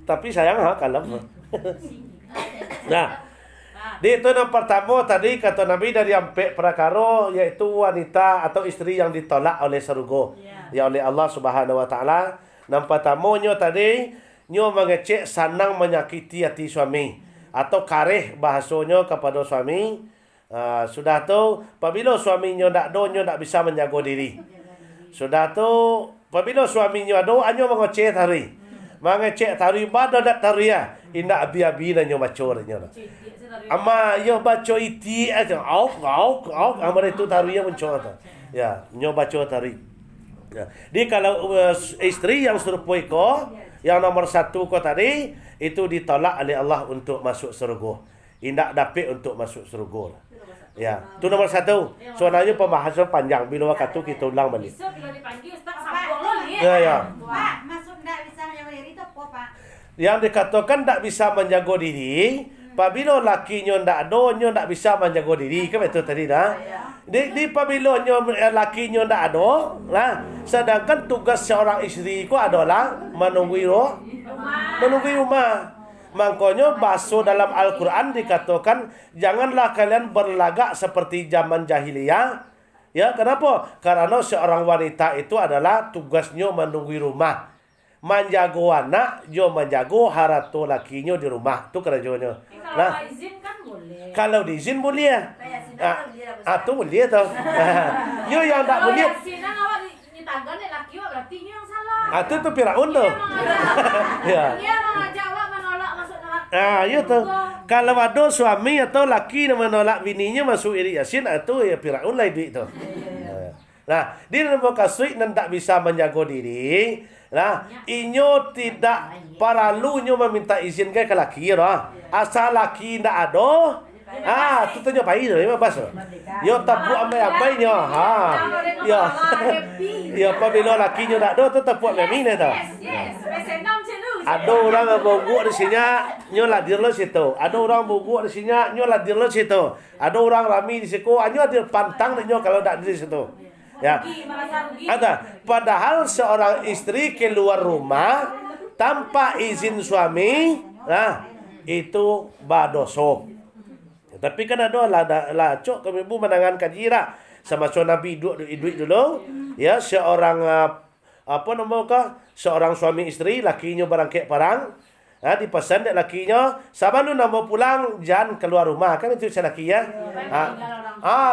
Tapi sayang kalem. Nah, di itu yang pertama tadi kata Nabi dari ampe prakara yaitu wanita atau istri yang ditolak oleh surga. Ya oleh Allah Subhanahu wa taala. Yang pertamanya tadi nyo mengecek sanang menyakiti hati suami atau kareh bahasanya kepada suami. Sudah tu apabila suaminya tak do, nyo tak bisa menjaga diri. Sudah tu apabila suaminya do, anyo mengecek tari. Mengecek tari pada dak tari ya. Indak abi-abi nyo baca nyo. Ama yo baca iti aja. Au. Amar itu tari yang mencor tu. Ya, nyo baca tari. Ya. Di kalau istri yang serupa ko, yang nomor satu ko tadi, itu ditolak oleh Allah untuk masuk surga. Indak dapat untuk masuk surga. Ya, itu nomor satu. Soalnya pembahasan panjang. Bila waktu kita ulang balik. Ya. Pak, masuk tak bisa menjaga diri itu apa, Pak? Yang dikatakan tak bisa menjaga diri, apabila lakinya tak ada, nyo tak bisa menjaga diri. Kan betul tadi dah. Di apabila lakinya tak ada, lah. Sedangkan tugas seorang isteri itu adalah menunggu rumah. Makanya bahasa dalam Al-Quran dikatakan janganlah kalian berlagak seperti zaman jahiliyah. Ya, kenapa? Karena seorang wanita itu adalah tugasnya menunggu rumah. Menjaga anak, dia menjaga harta lakinya di rumah. Itu kerjanya. Kalau izin kan boleh. Kalau diizin boleh. Itu boleh tu. Yo yang tak boleh. Kalau izin awak nyitagan laki awak berarti yang salah. Itu tu Firaun tu. Ya. Dia mengajak awak menolak masuk neraka. Ya tu. Kalau ada suami atau laki yang menolak bininya masuk iri yasin, itu ya Firaun lah duit tu. Nah, dia nak kasih dan tak bisa menjaga diri. Nah, inyo tidak perlunya meminta izin ke laki lah. Asal laki tak ada, tu tanya pai tu, memang pas. Yo tak buat ambai nya. Ya. Ya apabila lakinya tak ada tu tak buat memine tu. Ada orang bogok di sini, nyo ladir lo situ. Ada orang bogok di sini, nyo ladir lo situ. Ada orang rami di situ, nyo ladir pantang nyo kalau tak di situ. Ya. Ada. Padahal seorang istri keluar rumah tanpa izin suami, nah itu badoso. Tapi kan ada lah cok kami ibu menangan kajira sama Nabi duit dulu. Ya, seorang seorang suami istri lakinya barangkek parang. Dipesan dek lakinya, sebelum nak mau pulang jangan keluar rumah. Kan itu laki ya.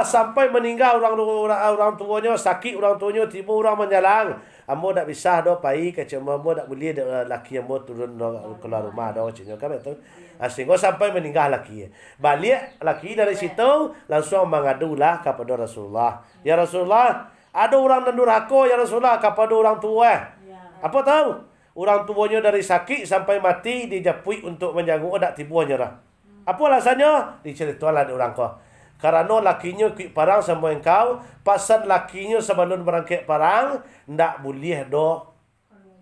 Sampai meninggal orang tuanya, sakit orang tuanya, tiba orang menjalang. Ambo tak bisa dah pai kecil ambo tak boleh laki ambo turun keluar rumah dah kecilnya kan itu. Sehingga sampai meninggal laki. Balik laki dari situ langsung mengadulah kepada Rasulullah. Ya Rasulullah, ada orang durhaka ya Rasulullah kepada orang tua. Apa tahu? Orang tuanya dari sakit sampai mati dijapui untuk menjaga tak tibuannya lah. Apa alasannya? Diceritalah di orang kau. Karena lakinya kuit parang sama engkau, pasal lakinya sebelum berangkat parang ndak boleh do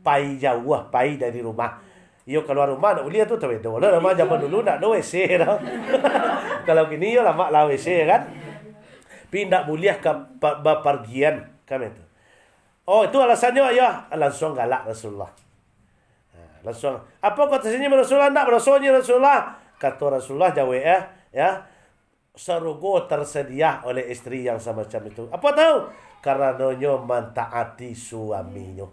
pai jauh, pai dari rumah. Yo keluar rumah ndak boleh tu tahu lah. Lama zaman dulu ndak do WC dah. Kalau gini yo lama lah WC kan. Tapi ndak boleh ke bepergian kan itu. Oh, itu alasannya ya. Langsung galak Rasulullah. Langsung. Apa kata sini Rasulullah? Ndak Rasulnya Rasulullah. Kata Rasulullah jawab ya. Surga tersedia oleh istri yang semacam itu. Apa tahu? Karena dia mentaati suaminya.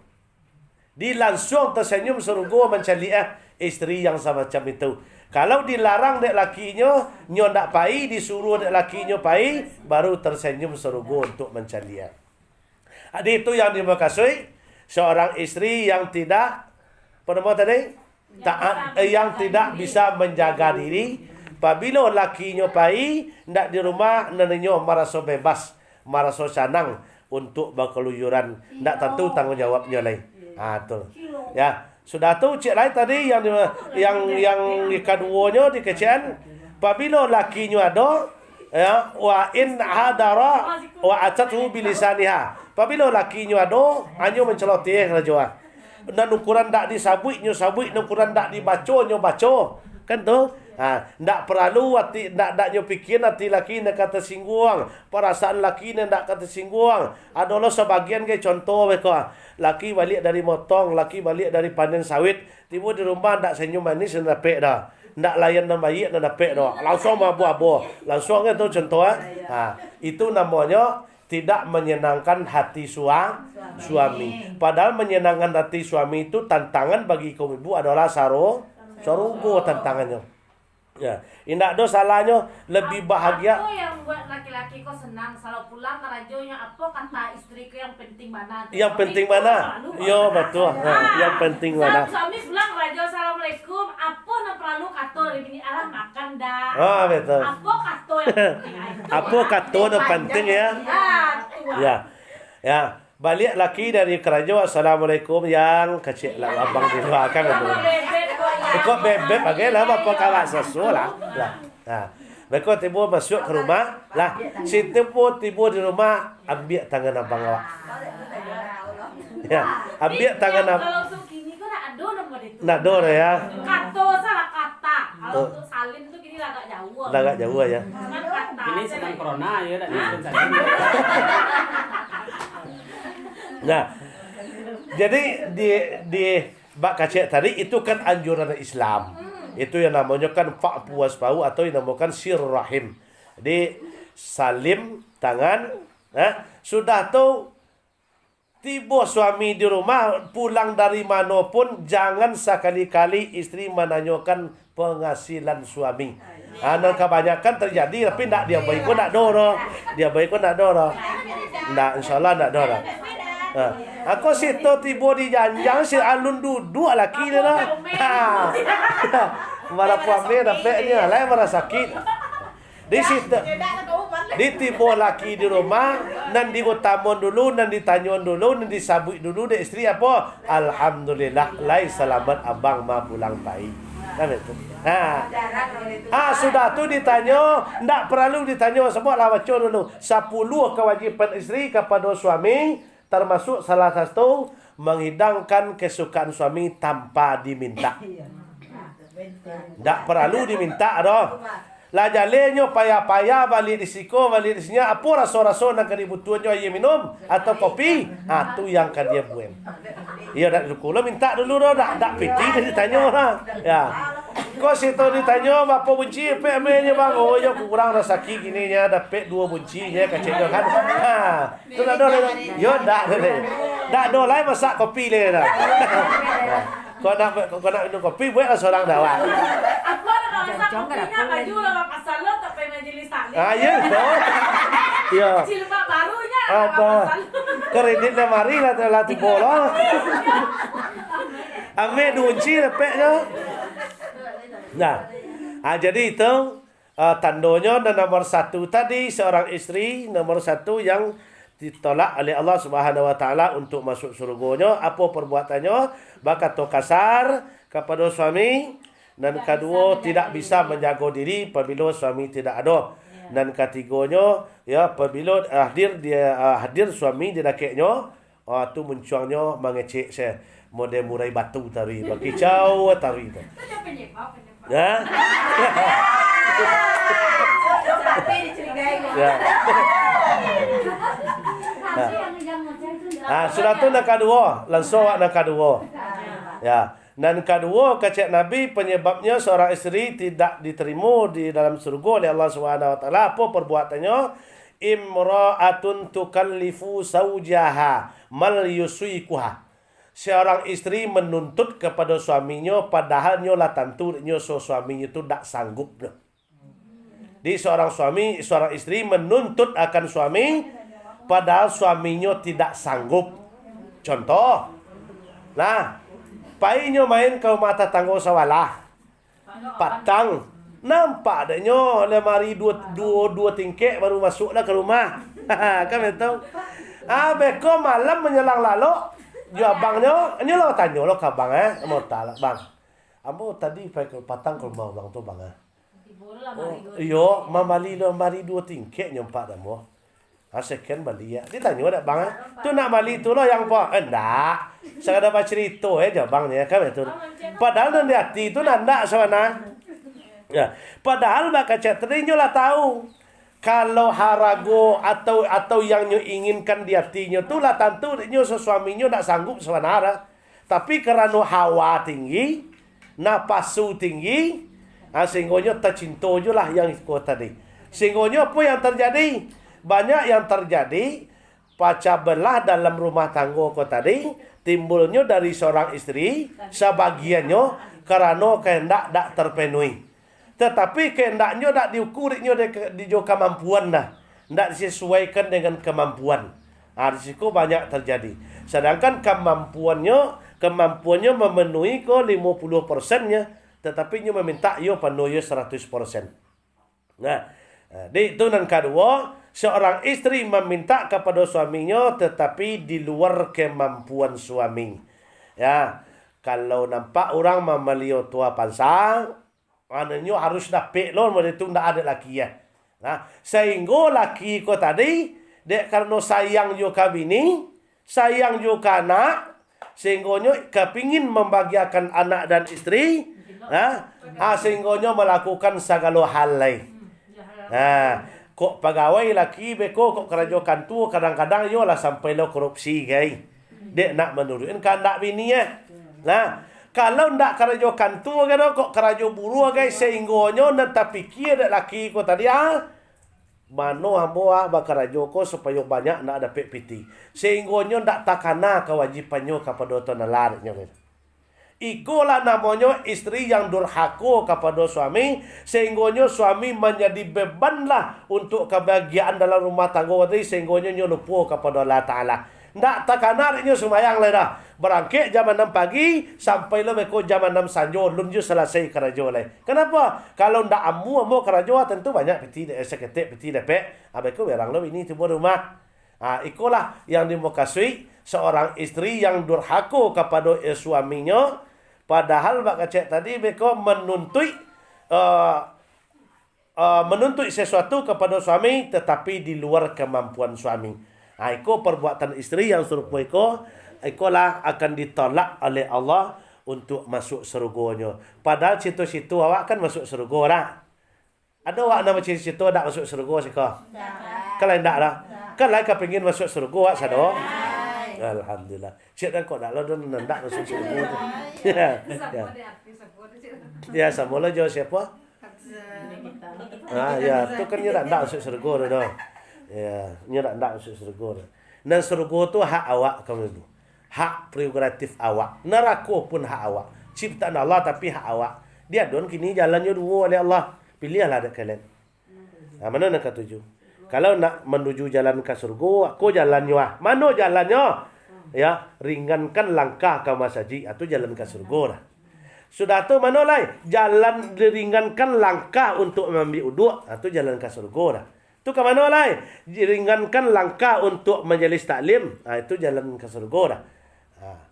Dia langsung tersenyum surga mencari istri yang semacam itu. Kalau dilarang dek lakinya, nyo ndak pai, disuruh dek lakinya pai, baru tersenyum surga untuk mencari. Itu yang dimakasui seorang istri yang tidak yang tidak bisa menjaga diri. Apabila lakinya pai, ndak di rumah, neneknya merasa bebas, merasa senang untuk berkeluyuran. Ndak tentu tanggungjawabnya lain. Tu. Ya, sudah tu cik lain tadi yang keduanya dikecian. Apabila lakinya ada, ya, wa in hadara wa atatu bilisaniha. Apabila lakinya ada, hanya menceloteh saja. Dan ukuran ndak disabui, nyo sabui, ukuran ndak dibaca, nyo baca. Kan tu? Ndak perlu ndak nyo pikir hati laki nak kata singgung, perasaan laki ndak kata singgung. Adalah sebagian ke contoh mereka. Laki balik dari motong, laki balik dari panen sawit, tiba di rumah ndak senyum manis ndak pek dah. Ndak layan dan bayi ndak pek dah. Langsung mabuk-mabuk. Langsung kan tu contoh itu namanya tidak menyenangkan hati suami. Padahal menyenangkan hati suami itu tantangan bagi kaum ibu adalah sarugo tantangannya. Ya, indak do salahnya lebih bahagia. Apa yang buat laki-laki kok senang kalau pulang ke radionya apa kata istriku yang penting mana? Yang penting mana? Yo betul. Yang penting mana? Suami pulang ke radio assalamualaikum, apa nak perlu kata dari bini alah makan dah. Betul. Apa kata yang penting? Apa kata yang penting ya? Ya. Ya. Balik laki dari kerja assalamualaikum yang kecil lah abang di luar kan betul. Ikut bebek bagaimana apa kawan sesuatu lah. Mereka tiba masuk ke rumah lah. Si tiba di rumah ambil tangan abang awak. Ya, ambil tangan abang. Kalau untuk kini kau nak ado nombor itu. Nak do ya. Kata salah kata. Kalau untuk salin tu kini agak jauh. Agak jauh ya. Ini sedang corona ya tak nyimpen salin. Nah, jadi di bak kacek tadi itu kan anjuran Islam. Itu yang namanya kan fa'fu wasfa'u atau yang namakan sirrahim. Jadi salim tangan, sudah tu tiba suami di rumah pulang dari manapun jangan sekali-kali istri menanyakan penghasilan suami. Dan kebanyakan terjadi tapi nak dia baik pun nak doro. Dia baik pun nak doro. Nak insyaallah nak doro. Aku situ tiba di janjang si alun duduk laki dia dah. Marah puame dapatnya lain marah sakit. Di situ di tiba laki di rumah nan diutamon dulu nan ditanyon dulu nan disabui dulu de istri apa? Alhamdulillah lai selamat abang ma pulang baik. Kan itu. Sudah tu ditanya, ndak perlu ditanya semua lah baca dulu. 10 kewajiban istri kepada suami termasuk salah satu menghidangkan kesukaan suami tanpa diminta. Tak perlu diminta dah. Lah jalannya payah-payah balik di siko, balik di sini apa rasa-rasa nak kebutuhannya air minum atau kopi? Tu yang kan dia buat. Ya dak dulu minta dulu dah, dak piti ditanya dah. Ya. Kau situ ditanya berapa bunci peknya bang? Oh ya kurang rezeki gini nya dapat 2 bunci nya kecil kan. Tu dak ada. Yo dak ada. Dak ada lain masak kopi le dah. Kau nak minum kopi buatlah seorang dah. Apa nak masak kopinya baju lah pasal lo tak payah majlis taklim. Ya betul. Ya. Jilbab barunya Apa? Kredit lemari lah telah tiba lah. Ambil 2 bunci dapatnya. Nah, jadi itu tandanya dan nomor 1 tadi seorang istri nomor 1 yang ditolak oleh Allah Subhanahu Wa Taala untuk masuk surganya. Apa perbuatannya? Berkata kasar kepada suami dan kedua tidak bisa menjaga diri apabila suami tidak ada. Dan ketiganya ya apabila hadir suami di dekatnya tu munculnya mengecek saya model murai batu tadi bakicau tadi tu. Ya. Sudah tu nak kedua, langsung nak kedua. Ya. Dan kedua kata Nabi penyebabnya seorang isteri tidak diterima di dalam surga oleh Allah Subhanahu Wa Taala apa perbuatannya? Imra'atun tukallifu zawjaha mal yusuikuha. Seorang istri menuntut kepada suaminya padahal nyolah tentunya suaminya itu tak sanggup. Di seorang istri menuntut akan suami padahal suaminya tidak sanggup. Contoh. Nah, painya main ke rumah tetangga sawalah. Patang. Nampak adanya lemari dua tingkek baru masuklah ke rumah. Kan betul? Beko malam menjelang lalu. Dia abangnya, ini lo tanya lo ke abang mau tak bang. Ambo tadi pakai patang ke rumah orang tu bang iyo, mamali lo mari 2 tingkek nyempak dah mo. Sekian balik ya. Ditanya dak bang tu nak mali tu lo yang apa? Enggak. Sekadar baca cerita jawabnya kan betul. Padahal dalam hati tu nak sana. Ya, padahal bakal tadi nyo lah tahu kalau harago atau yang nyo inginkan di hatinya tu lah tentu nyo suami nyo tak sanggup sebenarnya. Tapi kerana hawa tinggi, napasu tinggi, sehingga nyo tercinta je lah yang ikut tadi. Sehingga nyo apa yang terjadi? Banyak yang terjadi pecah belah dalam rumah tangga ko tadi timbulnya dari seorang istri sebagiannya kerana kehendak tak terpenuhi. Tetapi kehendaknya tak diukurinya di jo kemampuan dah. Tak disesuaikan dengan kemampuan. Risiko banyak terjadi. Sedangkan kemampuannya memenuhi ko 50%-nya, tetapi nya meminta yo penuh 100%. Nah, itu yang kedua, seorang istri meminta kepada suaminya tetapi di luar kemampuan suami. Ya, kalau nampak orang memelihara tua pansang, maknanya harus dapat loh, itu tidak ada laki ya. Nah, sehingga laki ko tadi, dek karena sayang jo ka bini, sayang jo ka anak, sehingga kepingin membahagiakan anak dan istri, sehingga melakukan segala hal lain. Kok pegawai laki beko kok kerja kantor kadang-kadang yo lah sampai lo korupsi gay. Dek nak menurunkan kehendak bini ya. Nah, kalau ndak kerja kantor kan kok kerja buruh guys sehingga nyo nak fikir dek laki ko tadi mano ambo bakarajo ko supaya banyak nak dapat piti. Sehingga nyo ndak takana kewajibannya kepada tonalar nyo. Ikulah namanya istri yang durhaka kepada suami sehingga suami menjadi beban lah untuk kebahagiaan dalam rumah tangga tadi sehingga lupa kepada Allah Ta'ala. Ndak takana nyo semayang lah dah. Berangkit jam 6 pagi sampai lo beko jam 6 sanjo lunju selesai kerja lah. Kenapa? Kalau ndak amu kerja tentu banyak peti seketik peti lepek. Beko berang lo ini tiba rumah. Ikulah yang dimukasui seorang istri yang durhaka kepada suaminya. Padahal bak kacek tadi beko menuntut sesuatu kepada suami tetapi di luar kemampuan suami. Iko perbuatan istri yang serupa ikolah akan ditolak oleh Allah untuk masuk surganya. Padahal situ-situ awak kan masuk surga dah. Ada awak nama situ tak masuk surga sih kau? Kalau tidak dah. Kan lain kepingin masuk surga awak sado. Alhamdulillah. Cik dan kau dah lo don nak masuk surga. Ya, semula jauh siapa? Ya, tu kan nyo nak masuk surga dah. Ya, nyo nak masuk surga dah. Dan surga tu hak awak kamu itu. Hak prerogatif awak. Neraka pun hak awak. Ciptaan Allah tapi hak awak. Dia don kini jalannya dua oleh Allah. Pilihlah ada kalian. Mana nak ketujuh? Kalau nak menuju jalan ke surga, aku jalannya. Mana jalannya? Ya, ringankan langkah ke masjid atau jalan ke surga lah. Sudah tu mana lain? Jalan diringankan langkah untuk mengambil uduk atau jalan ke surga lah. Tu ke mana lain? Ringankan langkah untuk menjelis taklim, itu jalan ke surga lah.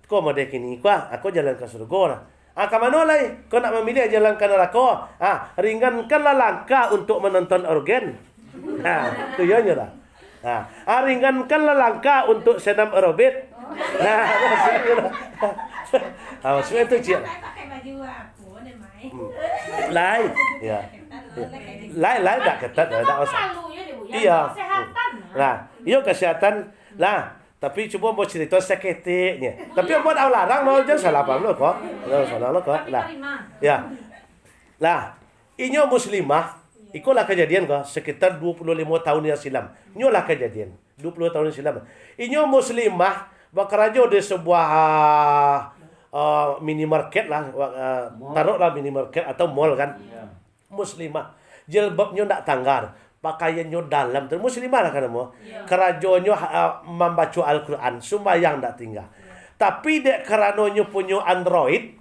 Kau mau dek ini aku jalan ke surga lah. Ke mana lain? Kau nak memilih jalan ke neraka? Ringankanlah langkah untuk menonton organ. Tu ya nyerah. Ringankanlah langkah untuk senam aerobik. Maksudnya itu cik. Lain. Ya. Lain tak ketat tak usah. Iya. Nah, iyo kesehatan. Nah, tapi cuba mau cerita seketiknya. Tapi buat awak larang mau jangan salah paham lo kok. Salah lo kok. Lah. Ya. Lah, inyo muslimah. Ikulah kejadian kok sekitar 25 tahun yang silam. Nyolah kejadian 20 tahun yang silam. Inyo muslimah bekerja di sebuah minimarket lah, taruhlah minimarket atau mall kan. Muslimah. Jilbabnya ndak tanggar, pakaiannya dalam. Muslimah lah kan mo. Kerajanya membaca Al-Quran, sembahyang ndak tinggal. Tapi dek kerananya punya Android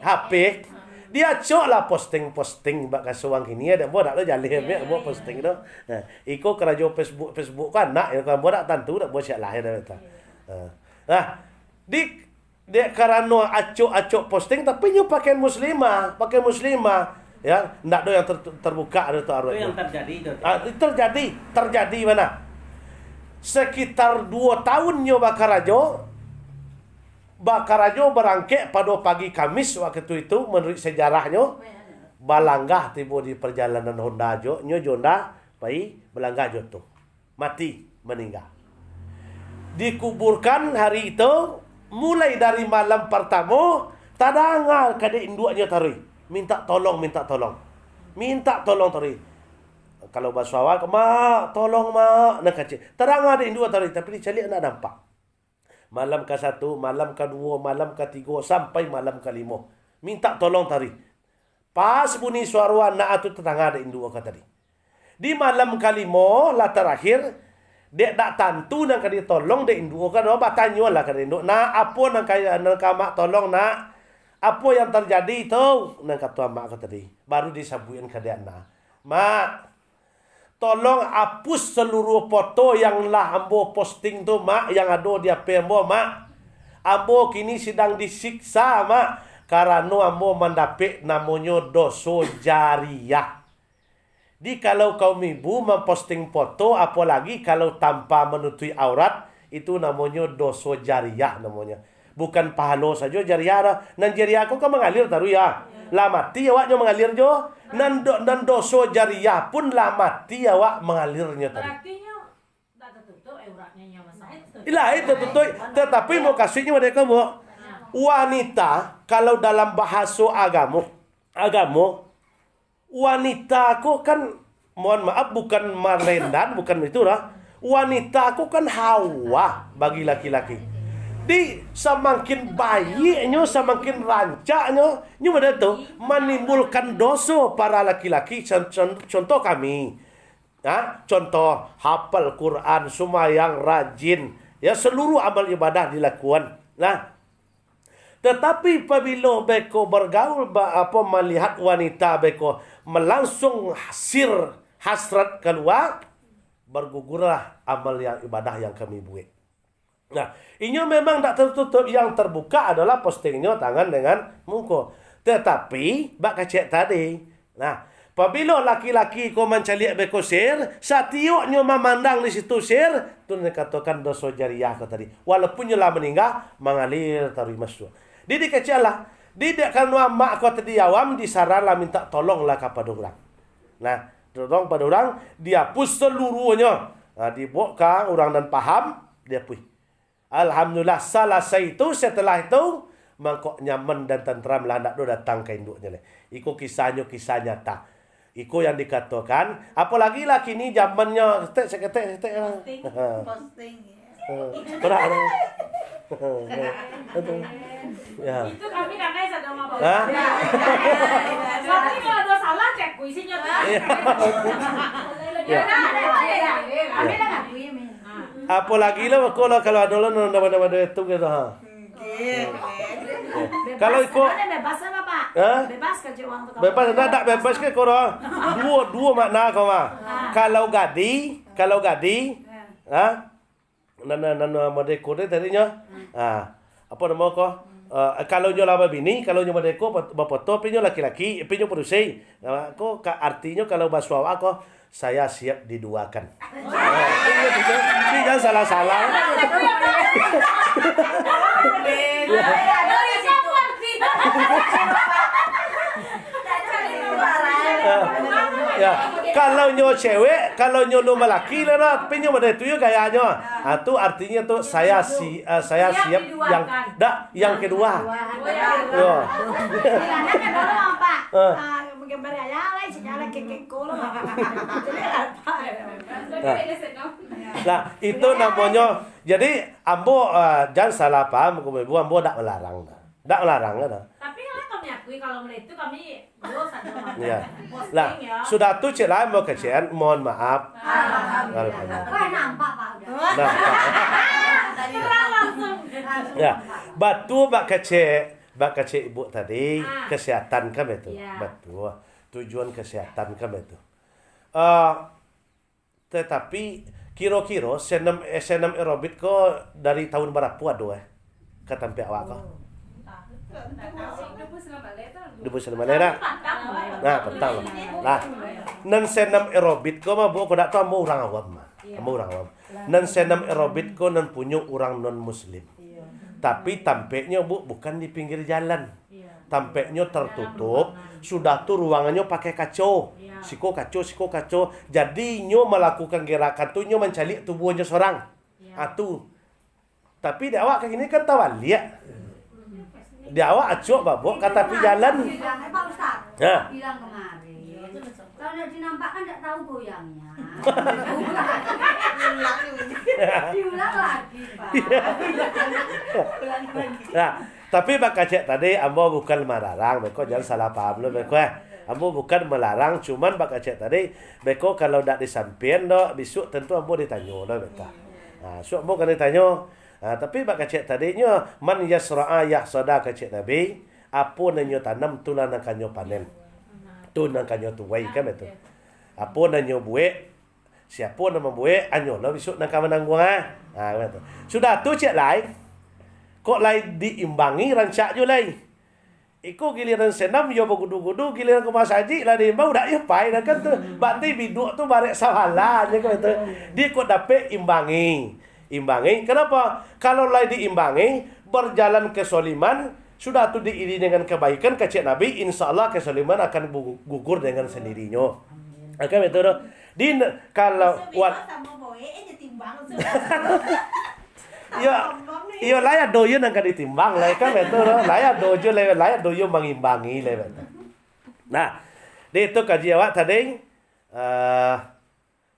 HP. Dia cok lah posting bak kasuang kini ada buat nak lo jalih ya buat posting tu. Iko kerja Facebook kan nak ya kan buat tentu nak buat siap lahir dah. Di karena acok posting tapi nyu pakai muslimah ya ndak do yang terbuka ada tu arwah. Itu yang terjadi tu. Terjadi mana? Sekitar 2 tahun nyu bakarajo berangkat pada pagi Kamis waktu itu menurut sejarahnya balanggah tiba di perjalanan Honda jo, nyo jonda pai balanggah jo tu. Mati, meninggal. Dikuburkan hari itu, mulai dari malam pertama, tadangal kada induaknya tari. Minta tolong. Minta tolong tari. Kalau bahasa awal, mak, tolong mak. Nak kacik. Tadangal ada induk tari, tapi dicari nak nampak. Malam ke-1, malam ke-2, malam ke-3, sampai malam ke-5. Minta tolong tari. Pas bunyi suara nak tu tadangal ada induk tadi. Di malam ke-5, lah terakhir, dek dak tantu nang kadi tolong dek induk kan apa tanyo lah kadi induk nak apa nang kaya nang mak tolong nak apa yang terjadi tu nang kata mak kata tadi baru disabuin ke dia nak mak tolong hapus seluruh foto yang lah ambo posting tu mak yang ada di HP ambo mak ambo kini sedang disiksa mak karena ambo mendapat namanya dosa jariah. Di kalau kaum ibu memposting foto, apalagi kalau tanpa menutupi aurat, itu namanya dosa jariah namanya. Bukan pahala saja jariah dah. Nan jariah aku kan mengalir taru ya. Lah mati awaknya mengalir jo. Nan dosa jariah pun lah mati awak mengalirnya tadi. Berarti tak tertutup auratnya yang masalah. Ilah itu tutup. Tetapi mau kasihnya mereka mau wanita kalau dalam bahasa agama wanita aku kan, mohon maaf bukan merendan, bukan itu lah. Wanita aku kan Hawa bagi laki-laki. Di semakin bayinya, semakin rancaknya, ini pada tu menimbulkan dosa para laki-laki. Contoh kami, contoh hafal Quran, sembahyang rajin, ya seluruh amal ibadah dilakukan. Nah, tetapi apabila beko bergaul melihat wanita beko melangsung hasrat keluar, bergugurlah amal yang ibadah yang kami buat. Nah, ini memang tak tertutup, yang terbuka adalah postingnya tangan dengan muka. Tetapi bak kacek tadi. Nah, apabila laki-laki ko mencaliak beko sir, satiuknya memandang di situ sir, tu dikatakan dosa jariah ko tadi. Walaupun nyolah meninggal mengalir tari masuk. Jadi kecelah. Tidak kalau mak kau tadi awam disaranlah minta tolonglah kepada orang. Nah, tolong pada orang dihapus seluruhnya. Nah, dibuka orang dan paham dia pui. Alhamdulillah selesai itu, setelah itu mangkok nyaman dan tentram lah nak datang ke induknya. Iko kisah nyata. Iko yang dikatakan, apalagi lah kini zamannya ketek. Posting. Berat. Ya. Itu kami kakak sadar sama bapak. Hah? Tapi kalau ada salah cek isinya tuh. Ya. Kami dah ngakui men. Apalagi lah kalau ada lah nama-nama itu gitu ha. Kalau ikut bebas apa Pak? Bebas kerja uang tu. Bebas tak bebas ke korang? Dua makna kau mah. Kalau gadi, nana madeko dia tadinya. Apa nama kau? Kalau nyo lama bini, kalau nyo madeko bapoto, pinyo laki-laki, pinyo perusai. Kau artinya kalau baswawa kau saya siap diduakan. Ini jangan salah-salah. Ya, kalau nyo cewek, kalau nyo lu lelaki lah, pinyo pada itu ya gayanya. Itu artinya tuh saya siap yang kedua. Ya. Gambar ayah lah, sejarah kekeko lah. Nah, itu namanya. Jadi ambo jangan salah paham, ambo tak melarang. Tak melarang dah. Tapi kami akui kalau itu kami dosa sama. Ya. Lah, sudah tu cik lain mau kecian, mohon maaf. Alhamdulillah. Wah, nampak Pak udah. Terang langsung. Ya, batu bak kecik ibu tadi kesehatan kami itu. Betul. Tujuan kesehatan kami itu. Tetapi kira-kira senam aerobik ko dari tahun berapa ada ketampe awak ko? 2019 dah. Nah, petang. Nah, nan senam aerobik ko mah ko dak tahu mau orang awam mah. Mau orang awam. Nan senam aerobik ko nan punya orang non muslim. Tapi tampeknya bukan di pinggir jalan. tampaknya tertutup, sudah tuh ruangannya pakai kaco. Siko kaco. Jadi nyo melakukan gerakan tuh nyo mencalik tubuhnya seorang. Atu. Tapi di awak kayak gini kan tawali ya. Di awak acuk babok kata pi jalan. Bilang, Pak Ustaz. Nah. Bilang kemarin. Kalau udah dinampakkan enggak tahu goyangnya. Diulang lagi, Pak. Nah, tapi Pak Kacek tadi ambo bukan melarang, beko jangan salah paham lo beko. Ambo bukan melarang, cuman Pak Kacek tadi beko kalau ndak disampaikan do besok tentu ambo ditanya do beko. Nah, so ambo kan ditanya. Nah, tapi Pak Kacek tadinya man yasra'a yahsada Kacek Nabi, apa nanyo tanam tulan akan nyo panen. Tu nang kanyo tuwai kan betul. Apa nanyo buat siapa nama buat anyo lah besok nak menang gua. Betul. Sudah tu cek lai. Kok lai diimbangi rancak jo lai. Iko giliran senam yo begudu-gudu giliran ke Mas Haji lah diimbang udah ya pai dah kan tu. Berarti biduk tu barek sawalah je kan betul. Dia kok dapat imbangi. Kenapa? Kalau lai diimbangi berjalan kesoliman sudah tu diiringi dengan kebaikan Kacek Nabi, insya Allah kesoliman akan gugur dengan sendirinya. Akan betul. Kalau Iya layak doyo nang ditimbang lah kan betul. Layak doyo mengimbangi lah betul. Nah, di itu kaji awak tadi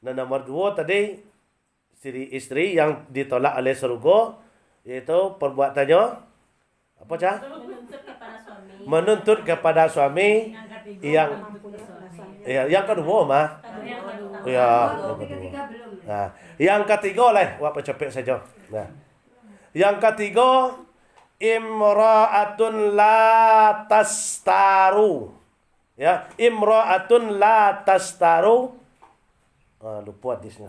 nomor 2 tadi istri yang ditolak oleh surga yaitu perbuatannya apa cah? Menuntut kepada suami yang kedua mah. Ya, yang kedua. Nah, yang ketiga lah, wah cepet saja. Nah, yang ketiga imra'atun la tastaru. Ya, imra'atun la tastaru. Lupa hadisnya.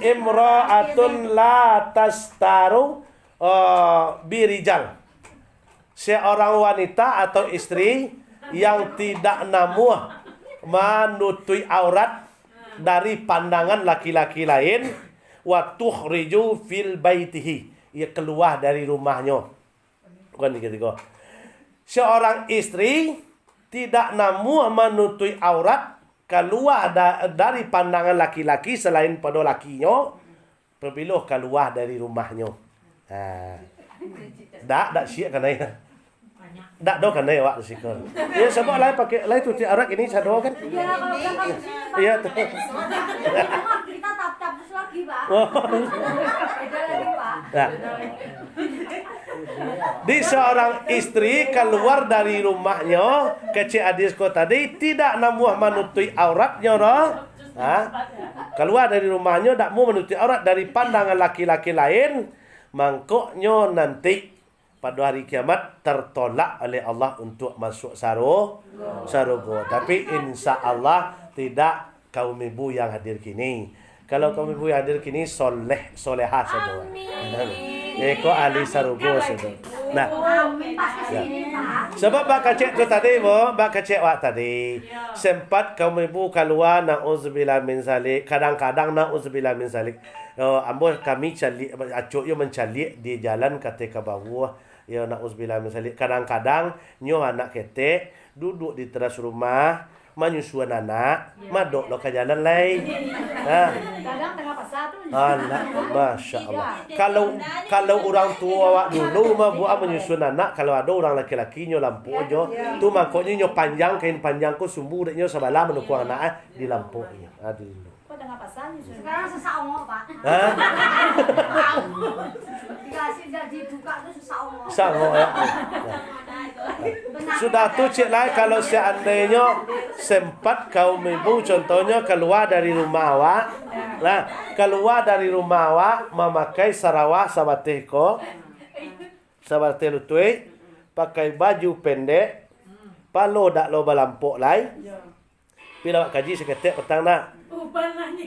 Imra'atun la tastaru birijal. Seorang wanita atau istri yang tidak namuh menutupi aurat dari pandangan laki-laki lain wa tukhriju fil baitihi, ia keluar dari rumahnya. Bukan ketiga. Seorang istri tidak namuh menutupi aurat keluar dari pandangan laki-laki selain pada lakinya apabila keluar dari rumahnya. Tak siap kan ya. Tak do kan ya wak sikol. Ya sebab lain pakai lain tu aurat ini sado kan. Iya, kalau berangkat sini, Pak. Iya. Kita tap-tap terus lagi, Pak. Oh. Beda lagi, Pak. Nah. Di seorang istri keluar dari rumahnya, kecil adisku tadi tidak namuh menutupi auratnya roh. Keluar dari rumahnya tak mau menutupi aurat dari pandangan laki-laki lain, mangkoknya nanti pada hari kiamat tertolak oleh Allah untuk masuk surga. Tapi insya Allah tidak kaum ibu yang hadir kini. Kalau kaum ibu yang hadir kini solehah saja. Eko ahli surga saja. Nah, ya. Sebab Pak Kacek tu tadi, Pak Kacek wak tadi sempat kaum ibu keluar na'udzubillah min zalik. Kadang-kadang na'udzubillah min zalik. Ambo kami calik acuk yo mencalik di jalan ketika bawah. Ya na'udzubillah min zalik. Kadang-kadang nyo anak ketek duduk di teras rumah menyusuan anak, madok lo ke jalan lain. Kadang tengah pasar tu. Anak, masya Allah. Kalau orang tua awak dulu mah buat menyusun anak, kalau ada orang laki-laki nyo lampu jo, tu makoknya nyo panjang kain panjangku sumbu deknya sebelah menukung anak di lampu nya. Aduh. Kok tengah pasar ni? Sekarang sesak ongok, Pak. Dikasih jadi buka tu sesak ongok. Sangat ya. Sudah tu cik lah kalau seandainya sempat kaum ibu contohnya keluar dari rumah awak. Nah, keluar dari rumah awak memakai sarawak sabateh ko. Sabateh lutui, pakai baju pendek, palo dak lo balampok lai. Bila awak kaji seketik petang nak.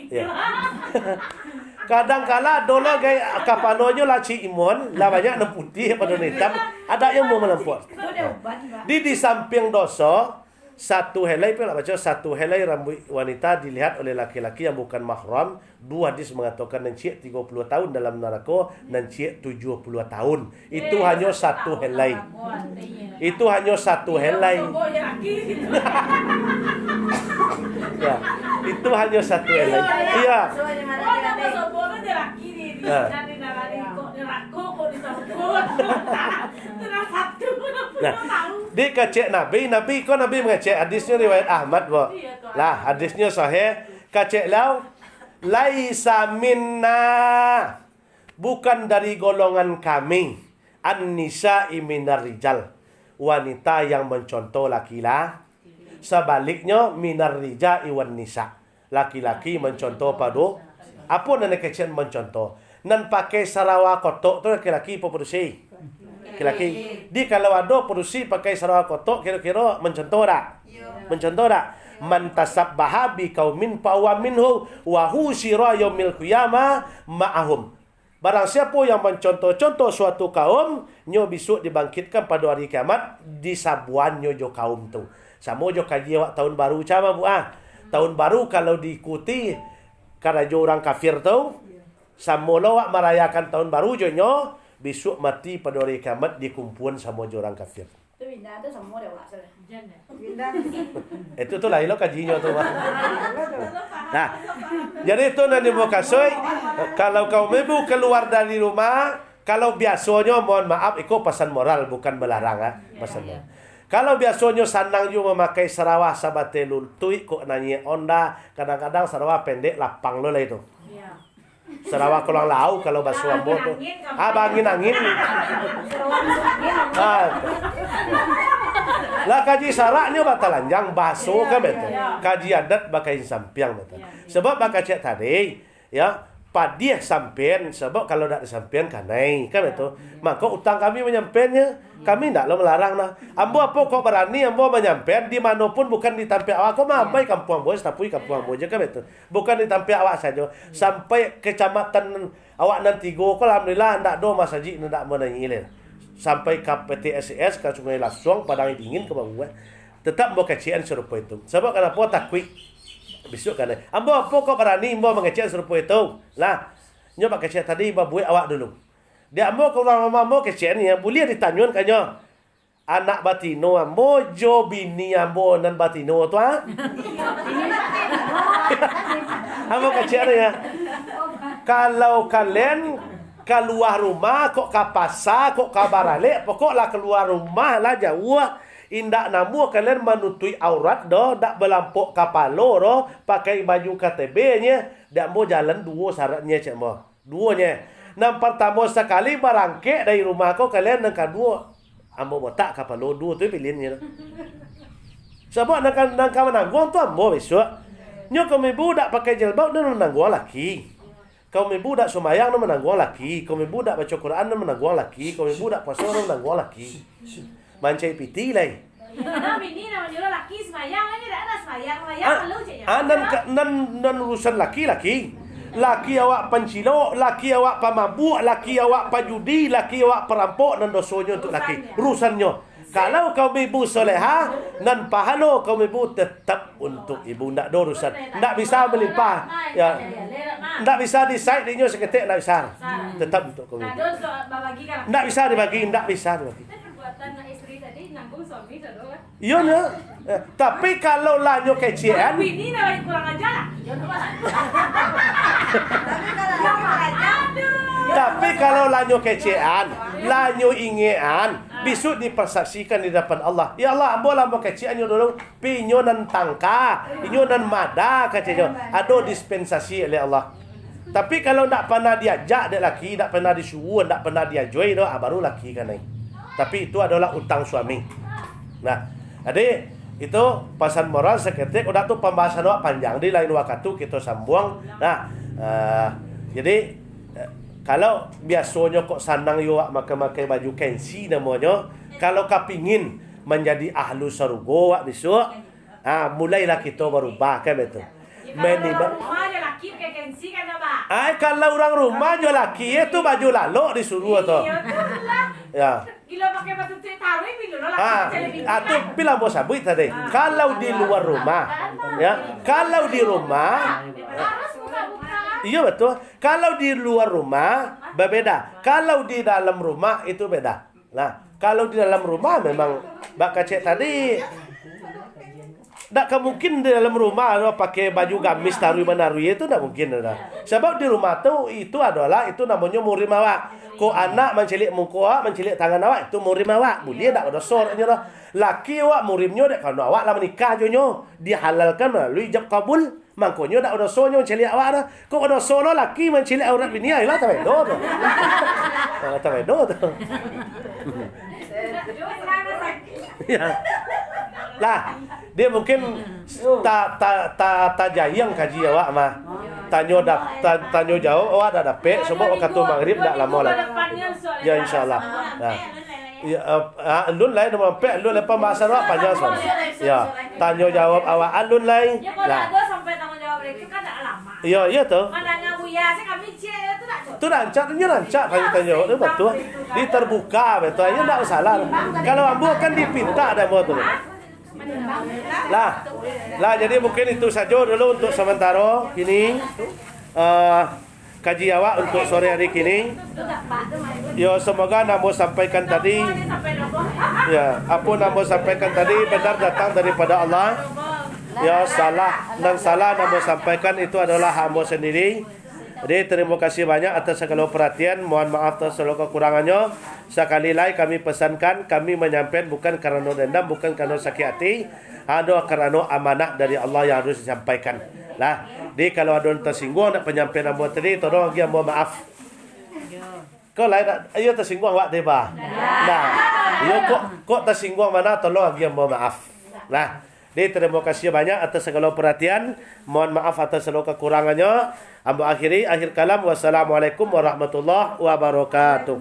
Ya. Kadang-kala dolo gay kapanonya laci imun, lah banyak putih pada hitam, ada yang mau melampau. Di samping dosa, satu helai pula baca satu helai rambut wanita dilihat oleh laki-laki yang bukan mahram. Dua hadis mengatakan nancik 30 tahun dalam neraka, nancik 70 tahun. Itu hanya satu helai. Itu hanya satu helai. Ya, itu hanya satu helai. Iya. Nah, di kacek Nabi kau Nabi mengacek hadisnya riwayat Ahmad bo. Lah hadisnya sahih kacek lau laisa minna, bukan dari golongan kami, an-nisa'i minar rijal, wanita yang mencontoh laki-laki. Sebaliknya minar rijal wan nisa, laki-laki mencontoh padu. Apa nan kecen mencontoh? Nan pakai sarawak kotok tu laki-laki apa produksi? Laki-laki. Di kalau ada produksi pakai sarawak kotok kira-kira mencontoh tak? Mencontoh tak? Man tasabbaha bi qaumin fa huwa minhu wa husyira yaumil qiyamah ma'ahum. Barang siapa yang mencontoh-contoh suatu kaum, nyo besok dibangkitkan pada hari kiamat di sabuan nyo jo kaum tu. Sama jo kaji awak tahun baru macam bu ah. Tahun baru kalau diikuti karena jo orang kafir tu, sama lo awak merayakan tahun baru jo nyo, besok mati pada hari kiamat dikumpulan sama jo orang kafir. Itu pindah tu semua dah wak sudah. Itu tu lain lo kajinya tu. Nah, jadi itu nanti mau kasih. Kalau kau ibu keluar dari rumah, kalau biasanya mohon maaf, itu pesan moral bukan melarang ah, pesan moral. Kalau biasanya sanang juga memakai sarawak sabate luntui kok nanya onda, kadang-kadang sarawak pendek lapang lo lah itu. Sarawak kolang lau kalau basuh ambo tu. Angin. Lah kaji saraknya batalanjang basuh kan betul. Kaji adat bakai sampiang betul. Sebab bakal cek tadi ya padiah sampean sebab kalau tak sampean kanai kan betul. Maka utang kami menyampainya, kami tak lo melarang lah. Ambo apa kok berani ambo menyampaikan di manapun bukan di tampil awak. Kau mampai kampung ambo tapi kampung ambo je kan betul. Bukan di tampil awak saja. Sampai kecamatan awak nanti go kau alhamdulillah ndak do masaji ndak menanyilir. Sampai ke PTSS ke Sungai Lasuang Padang Dingin ke bawah. Tetap mau kecian serupa itu. Sebab kenapa takwi besok kan. Ambo apa kok berani ambo mengecek serupa itu. Lah, nyoba kecek tadi babuai awak dulu. Dia ambo ke orang rumah ambo kecek ni boleh ditanyun kanyo. Anak batino ambo jo bini ambo nan batino tu ah. Ambo kecek ya. Kalau kalian keluar rumah kok ke pasar kok ke barale pokoklah keluar rumah lah jauh. Indak namu kalian menutupi aurat doh, dak belampok kapalo doh, pakai baju KTB-nya, dak mau jalan dua syaratnya cek mo. Duanya. Nam pertama sekali barangke dari rumah kau kalian nang kedua ambo botak kapalo dua tu pilihannya. Sebab nang menanggung tu ambo besok. Nyo kami budak pakai jilbab dan menanggung laki. Kau budak sumayang dan menanggung laki. Kau budak baca Quran dan menanggung laki. Kau budak puasa dan menanggung laki. Mancai piti lai. Bini nama jual laki semayang aja dah ada semayang lalu je. Nan urusan laki-laki. Laki awak pencilok, laki awak pemabuk, laki awak pajudi, laki awak perampok nan dosonya untuk laki. Urusannya. Kalau kau ibu soleha, nan pahala kau ibu tetap untuk ibu ndak ada urusan. Ndak bisa melimpah. Ya. Ndak bisa decide dinyo seketik ndak bisa. Tetap untuk kau ibu. Ndak bisa dibagi, ndak bisa dibagi. Perbuatan istri tadi nanggung suami saudara. Iya nya. Tapi kalau lanyo kecian, Bini nak kurang ajar lah. tapi kalau lanyo kecian, lanyo ingean, besok dipersaksikan di depan Allah. Ya Allah, ambo lambo kecian yo dulu, pinyo nan tangka, inyo nan mada katanya. Ada dispensasi oleh Allah. Tapi kalau ndak pernah diajak dek laki, ndak pernah disuruh, ndak pernah diajoi doh, baru laki kan. Tapi itu adalah utang suami. Nah, jadi itu pesan moral seketik. Udah tuh pembahasan awak panjang di lain waktu kita sambung. Nah, jadi kalau biasanya kok sanang yo makai baju kensi namanya, kalau kepingin menjadi ahlu surga wak besok, mulailah kita berubah kan betul. Rumah dia laki pakai kensi kan apa? Kalau orang rumah jo laki itu baju lalu disuruh tu. Iya tu lah. Ya. Gila pakai batu tahu Baru ini dulu lah. Itu bilang bos sabui tadi. Kalau di luar rumah, ya, kalau di rumah, Harus buka-buka. iya betul. Kalau di luar rumah berbeda. Kalau di dalam rumah itu beda. Nah, kalau di dalam rumah memang Mbak Kacek tadi tak mungkin di dalam rumah pakai baju gamis tarui menarui itu tak mungkin ada. Sebab di rumah itu adalah itu namanya murim awak. Ko anak mencilik muka awak, mencilik tangan awak itu murim awak. Dia tak ada sornya lah. Laki awak murimnya dek kalau awak lah menikah jonyo dihalalkan melalui ijab kabul. Mangkonyo tak ada sornya mencilik awak dah. Kok ada solo laki mencilik aurat bini ayolah tak bedo tu. Tak bedo tu. Ya. Lah, dia mungkin tak jayang kaji awak mah. Tanyo jauh awak dah dapat sebab waktu maghrib dak lama lagi. Ya insyaallah. Nah. Ya alun lain nama pe alun lepas masa awak panjang soal. Ya, tanyo jawab awak alun lain. Ya kalau Lah. ada sampai tanggung jawab itu kan tak lama. Ya tu. Mananya Buya saya kami cie itu tak cocok. Tu rancak tanya tu betul. Dia terbuka betul. Ya tak salah. Kalau ambu kan dipinta ada mau tu. Lah jadi mungkin itu saja dulu untuk sementara ini kaji awak untuk sore hari ini. Ya semoga namo sampaikan tadi ya apa namo sampaikan tadi benar datang daripada Allah. Ya salah namo sampaikan itu adalah hamba sendiri. Jadi terima kasih banyak atas segala perhatian. Mohon maaf atas segala kekurangannya. Sekali lagi kami pesankan, kami menyampaikan bukan kerana dendam, bukan kerana sakit hati, ada kerana amanah dari Allah yang harus disampaikan. Lah, jadi kalau ada yang tersinggung nak penyampaian hamba tadi, tolong lagi mohon maaf. Kau lain ayo tersinggung awak deba. Nah, yo kok tersinggung mana tolong lagi mohon maaf. Nah, jadi terima kasih banyak atas segala perhatian. Mohon maaf atas segala kekurangannya. Hamba akhir kalam. Wassalamualaikum warahmatullahi wabarakatuh.